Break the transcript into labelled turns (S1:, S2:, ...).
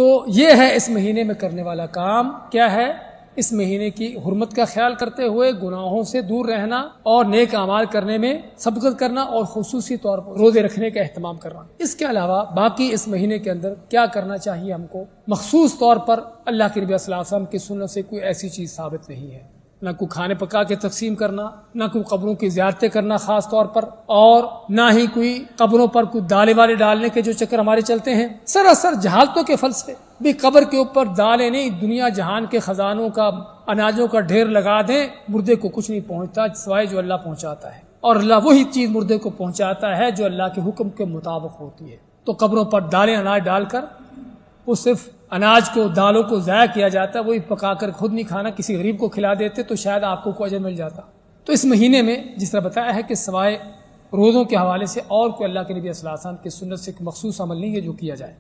S1: تو یہ ہے اس مہینے میں کرنے والا کام. کیا ہے؟ اس مہینے کی حرمت کا خیال کرتے ہوئے گناہوں سے دور رہنا اور نیک اعمال کرنے میں سبقت کرنا اور خصوصی طور پر روزے رکھنے کا اہتمام کرنا. اس کے علاوہ باقی اس مہینے کے اندر کیا کرنا چاہیے ہم کو؟ مخصوص طور پر اللہ کے نبی صلی اللہ علیہ وسلم کی سنت سے کوئی ایسی چیز ثابت نہیں ہے. نہ کوئی کھانے پکا کے تقسیم کرنا، نہ کوئی قبروں کی زیارتیں کرنا خاص طور پر، اور نہ ہی کوئی قبروں پر کوئی دالے والے ڈالنے کے جو چکر ہمارے چلتے ہیں. سراسر جہالتوں کے فلسفے. بھی قبر کے اوپر دالے نہیں، دنیا جہان کے خزانوں کا اناجوں کا ڈھیر لگا دیں، مردے کو کچھ نہیں پہنچتا سوائے جو اللہ پہنچاتا ہے، اور اللہ وہی چیز مردے کو پہنچاتا ہے جو اللہ کے حکم کے مطابق ہوتی ہے. تو قبروں پر دالیں اناج ڈال کر وہ صرف اناج کو دالوں کو ضائع کیا جاتا ہے، وہی پکا کر خود نہیں کھانا، کسی غریب کو کھلا دیتے تو شاید آپ کو کوئی اجر مل جاتا. تو اس مہینے میں جس طرح بتایا ہے کہ سوائے روزوں کے حوالے سے اور کوئی اللہ کے نبی صلی اللہ علیہ وسلم کی سنت سے مخصوص عمل نہیں ہے جو کیا جائے.